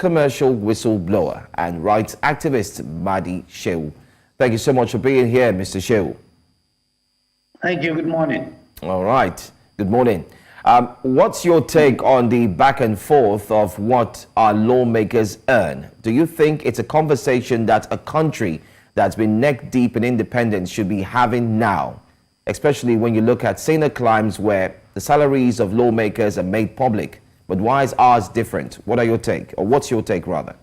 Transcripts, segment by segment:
commercial whistleblower and rights activist Madi Sheu. Thank you so much for being here, Mr. Sheu. Thank you. Good morning. All right. Good morning. What's your take on the back and forth of what our lawmakers earn? Do you think it's a conversation that a country that's been neck deep in independence should be having now, especially when you look at Senate climes where the salaries of lawmakers are made public? But why is ours different? What are your take, or what's your take rather?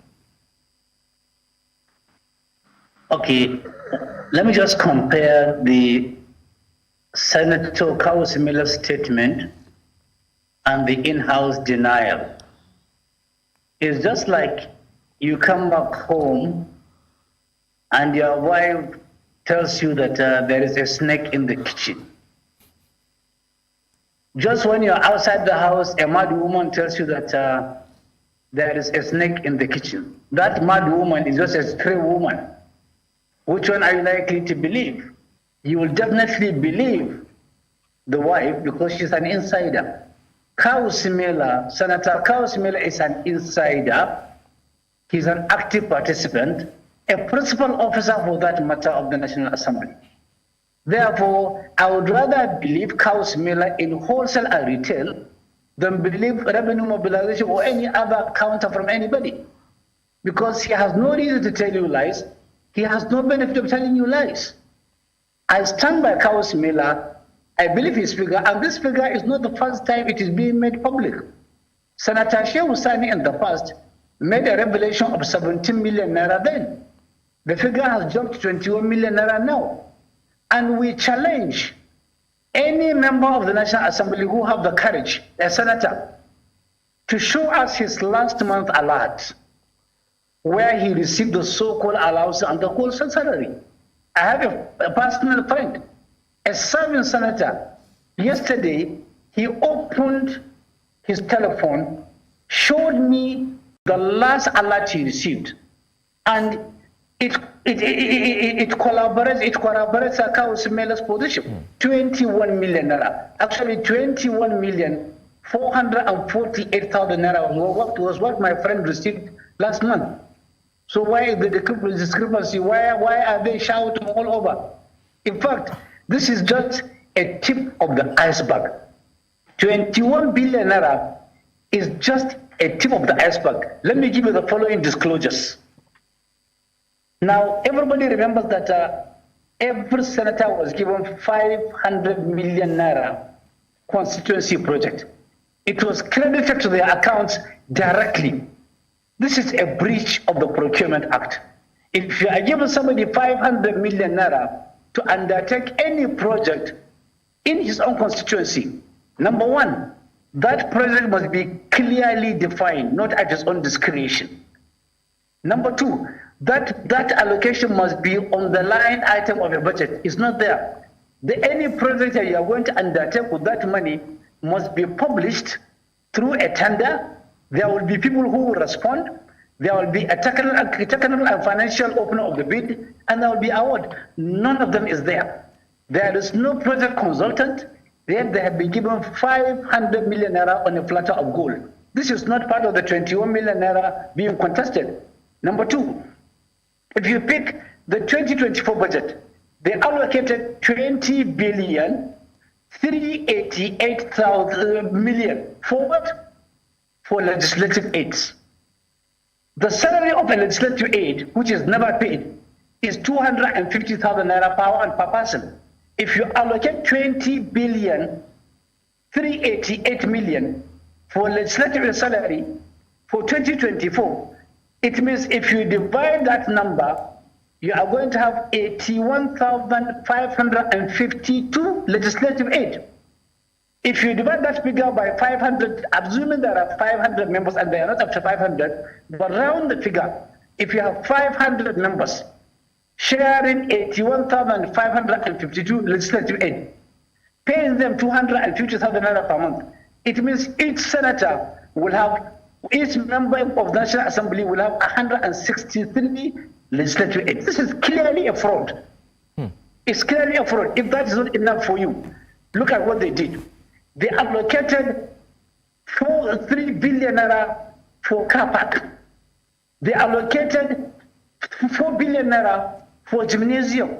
Okay, let me just compare the Senator Miller's statement and the in-house denial. It's just like you come back home and your wife tells you that there is a snake in the kitchen. Just when you're outside the house, a mad woman tells you that there is a snake in the kitchen. That mad woman is just a stray woman. Which one are you likely to believe? You will definitely believe the wife because she's an insider. Senator Miller is an insider. He's an active participant, a principal officer for that matter of the National Assembly. Therefore, I would rather believe Miller in wholesale and retail than believe revenue mobilization or any other counter from anybody. Because he has no reason to tell you lies. He has no benefit of telling you lies. I stand by Miller. I believe his figure, and this figure is not the first time it is being made public. Senator Sheu in the past made a revelation of 17 million naira then. The figure has jumped to 21 million naira now. And we challenge any member of the National Assembly who have the courage, a senator, to show us his last month alert, where he received the so-called allowance and the wholesale salary. I have a personal friend, a serving senator. Yesterday, he opened his telephone, showed me the last alert he received, and it corroborates Council Miller's position. 21 million naira. Actually, 21,448,000 naira was what my friend received last month. So why is the discrepancy? Why are they shouting all over? In fact, this is just a tip of the iceberg. 21 billion naira is just a tip of the iceberg. Let me give you the following disclosures. Now, everybody remembers that every senator was given 500 million naira constituency project. It was credited to their accounts directly. This is a breach of the Procurement Act. If you are giving somebody 500 million naira to undertake any project in his own constituency, number one, that project must be clearly defined, not at his own discretion. Number two, that allocation must be on the line item of a budget. It's not there. Any project that you are going to undertake with that money must be published through a tender. There will be people who will respond. There will be a technical and financial opening of the bid, and there will be award. None of them is there. There is no project consultant. Yet they have been given 500 million naira on a platter of gold. This is not part of the 21 million naira being contested. Number two, if you pick the 2024 budget, they allocated 20 billion 388,000 million for what? For legislative aids. The salary of a legislative aid, which is never paid, is 250,000 naira per hour and per person. If you allocate 20 billion 388 million for legislative salary for 2024, it means if you divide that number, you are going to have 81,552 legislative aid. If you divide that figure by 500, assuming there are 500 members and they are not up to 500, but round the figure, if you have 500 members sharing 81,552 legislative aid, paying them 250,000 naira per month, it means each senator will have, each member of the National Assembly will have 163 legislative aid. This is clearly a fraud. It's clearly a fraud. If that is not enough for you, look at what they did. They allocated 3 billion naira for car park. They allocated 4 billion naira for gymnasium.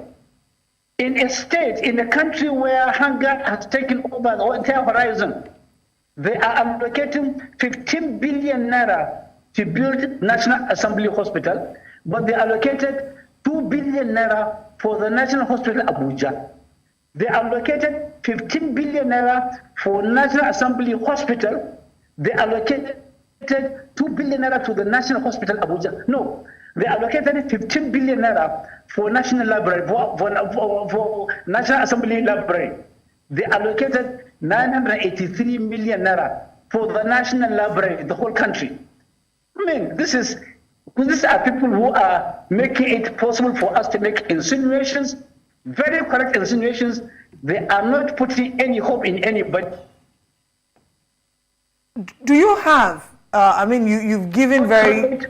In a state, in a country where hunger has taken over the entire horizon, they are allocating 15 billion naira to build National Assembly Hospital, but they allocated 2 billion naira for the National Hospital Abuja. They allocated 15 billion naira for National Assembly Hospital. They allocated 2 billion naira to the National Hospital Abuja. No, they allocated 15 billion naira for National Library, for National Assembly Library. They allocated 983 million naira for the National Library, the whole country. I mean, these are people who are making it possible for us to make insinuations, very correct insinuations. They are not putting any hope in anybody. Do you have, I mean, you've given very...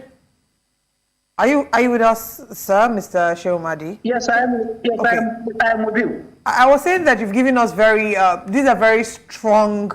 Are you with us, sir, Mr. Sheu Madi? Yes, I am. Yes, okay. I am with you. I was saying that you've given us these are very strong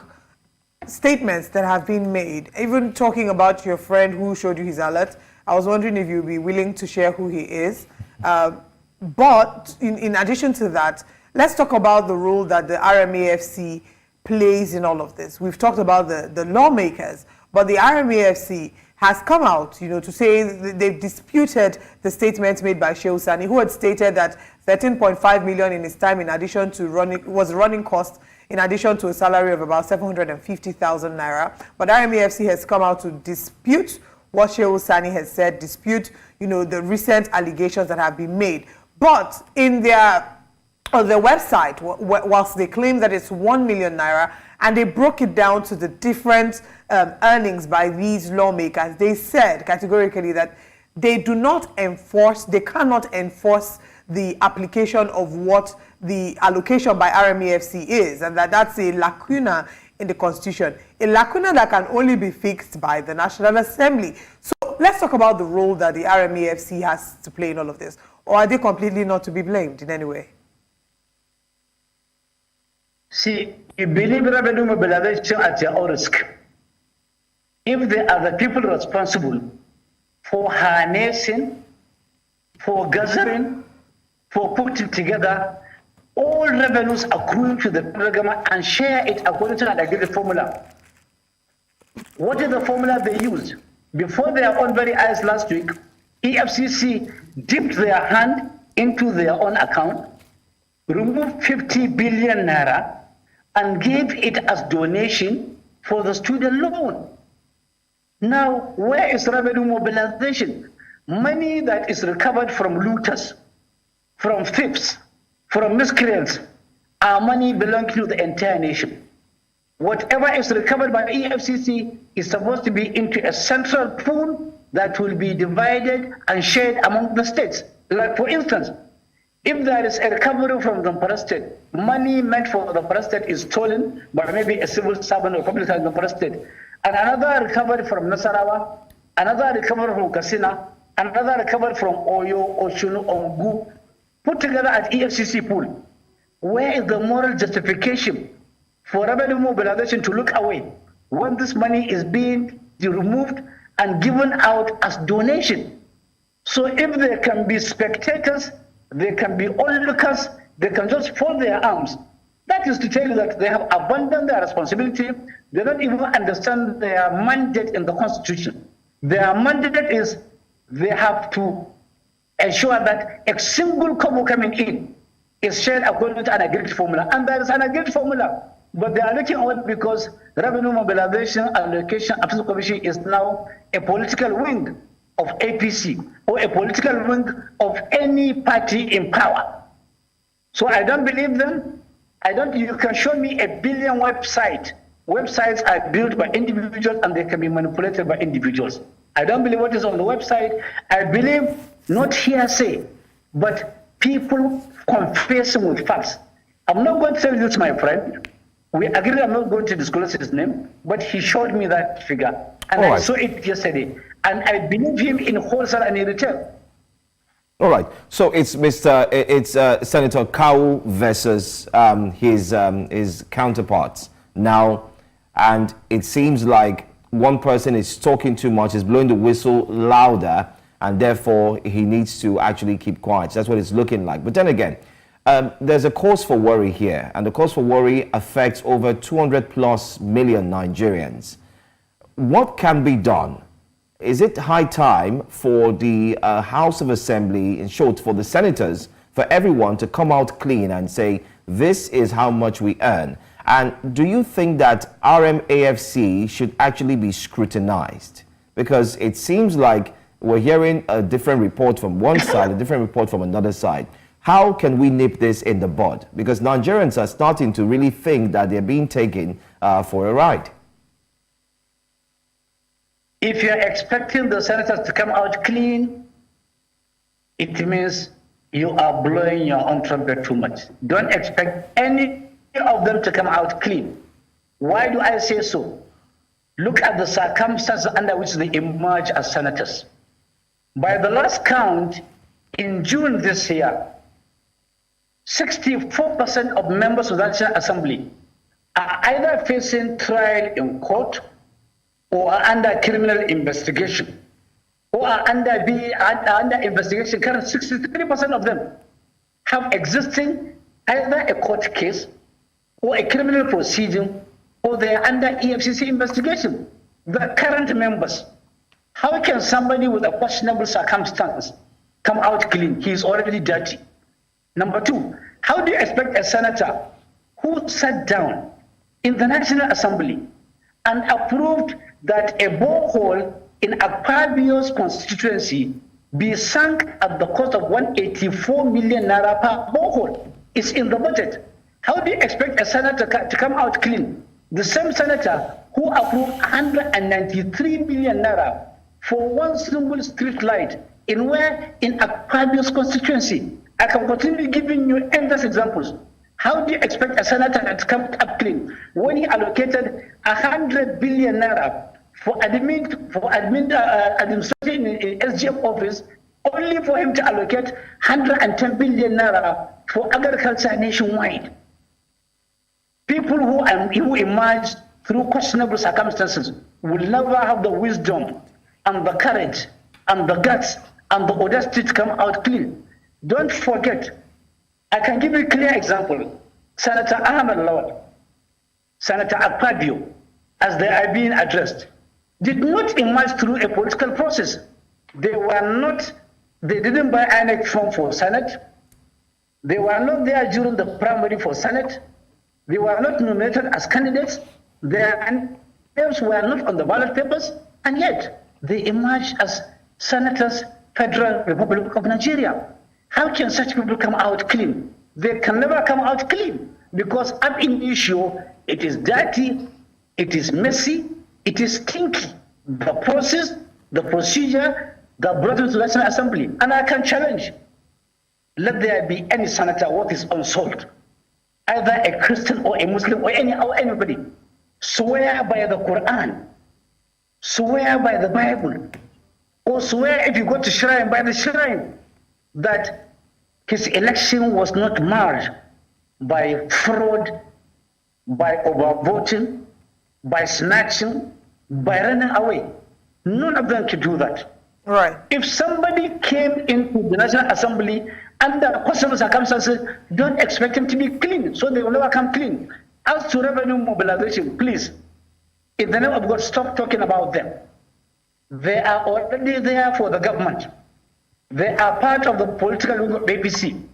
statements that have been made. Even talking about your friend who showed you his alert, I was wondering if you'd be willing to share who he is. But in addition to that, let's talk about the role that the RMAFC plays in all of this. We've talked about the lawmakers, but the RMAFC has come out, to say they've disputed the statements made by Shehu Sani, who had stated that 13.5 million in his time, in addition to running cost, in addition to a salary of about 750,000 naira. But RMAFC has come out to dispute what Shehu Sani has said, dispute, the recent allegations that have been made. But on their website, whilst they claim that it's 1 million naira, and they broke it down to the different earnings by these lawmakers, they said categorically that they cannot enforce the application of what the allocation by RMAFC is, and that's a lacuna in the Constitution, a lacuna that can only be fixed by the National Assembly. So let's talk about the role that the RMAFC has to play in all of this. Or are they completely not to be blamed in any way? See, you believe revenue mobilization at your own risk. If they are the people responsible for harnessing, for gathering, for putting together all revenues accruing to the federal government and share it according to an agreed formula. What is the formula they used? Before their own very eyes last week, EFCC dipped their hand into their own account, removed 50 billion naira, and gave it as donation for the student loan. Now, where is revenue mobilization? Money that is recovered from looters, from thieves, from miscreants, are money belonging to the entire nation. Whatever is recovered by EFCC is supposed to be into a central pool that will be divided and shared among the states. Like, for instance, if there is a recovery from the Zamfara state, money meant for the Zamfara state is stolen by maybe a civil servant or public in the Zamfara state, and another recovery from Nasarawa, another recovery from Katsina, another recovery from Oyo, Oshun, Ongu, put together at EFCC pool. Where is the moral justification for revenue mobilization to look away when this money is being removed and given out as donation? So if there can be spectators, they can be onlookers, they can just fold their arms. That is to tell you that they have abandoned their responsibility. They don't even understand their mandate in the Constitution. Their mandate is they have to ensure that a single kobo coming in is shared according to an agreed formula. And there is an agreed formula, but they are looking at it because revenue mobilization allocation appeal commission is now a political wing of APC or a political wing of any party in power. So I don't believe them. You can show me a billion websites. Websites are built by individuals and they can be manipulated by individuals. I don't believe what is on the website. I believe not hearsay, but people confessing with facts. I'm not going to tell this, my friend. We agreed I'm not going to disclose his name, but he showed me that figure. And I saw it yesterday. And I believe him in wholesale and in retail. All right. So it's Senator Kawu versus his counterparts now, and it seems like one person is talking too much, is blowing the whistle louder, and therefore he needs to actually keep quiet. That's what it's looking like. But then again, there's a cause for worry here, and the cause for worry affects over 200 plus million Nigerians. What can be done? Is it high time for the House of Assembly, in short, for the senators, for everyone to come out clean and say, this is how much we earn? And do you think that RMAFC should actually be scrutinized? Because it seems like we're hearing a different report from one side, a different report from another side. How can we nip this in the bud? Because Nigerians are starting to really think that they're being taken for a ride. If you're expecting the senators to come out clean, it means you are blowing your own trumpet too much. Don't expect any of them to come out clean. Why do I say so? Look at the circumstances under which they emerge as senators. By the last count, in June this year, 64% of members of the National Assembly are either facing trial in court or are under criminal investigation, or are under investigation. Currently, 63% of them have existing either a court case or a criminal proceeding, or they are under EFCC investigation. The current members. How can somebody with a questionable circumstance come out clean? He is already dirty. Number two, how do you expect a senator who sat down in the National Assembly and approved that a borehole in Akpabio's constituency be sunk at the cost of 184 million naira per borehole? It's in the budget. How do you expect a senator to come out clean? The same senator who approved 193 million naira for one single street light in Akpabio's constituency. I can continue giving you endless examples. How do you expect a senator to come up clean when he allocated 100 billion naira for administration in SGF office, only for him to allocate 110 billion naira for agriculture nationwide? People who emerge through questionable circumstances will never have the wisdom and the courage and the guts and the audacity to come out clean. Don't forget, I can give you a clear example. Senator Ahmed Lawal, Senator Akpabio, as they are being addressed, did not emerge through a political process. They didn't buy INEC form for Senate. They were not there during the primary for Senate. They were not nominated as candidates. Their names were not on the ballot papers, and yet they emerged as senators, Federal Republic of Nigeria. How can such people come out clean? They can never come out clean because ab initio, it is dirty, it is messy, it is stinky. The process, the procedure that brought them to the National Assembly. And I can challenge, let there be any senator worth his own salt, either a Christian or a Muslim or anybody, swear by the Quran, swear by the Bible, or swear if you go to shrine by the shrine, that his election was not marred by fraud, by overvoting, by snatching, by running away. None of them could do that. Right. If somebody came into the National Assembly under questionable circumstances, don't expect him to be clean, so they will never come clean. As to revenue mobilization, please, in the name of God, stop talking about them. They are already there for the government. They are part of the political wing of APC.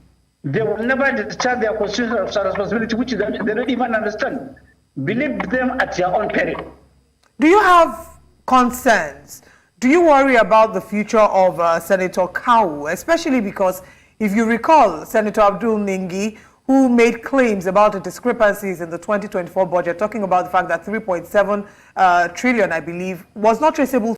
They will never discharge their constitutional responsibility, which they don't even understand. Believe them at your own peril. Do you have concerns? Do you worry about the future of Senator Kawu, especially because if you recall, Senator Abdul Ningi, who made claims about the discrepancies in the 2024 budget, talking about the fact that 3.7 trillion, I believe, was not traceable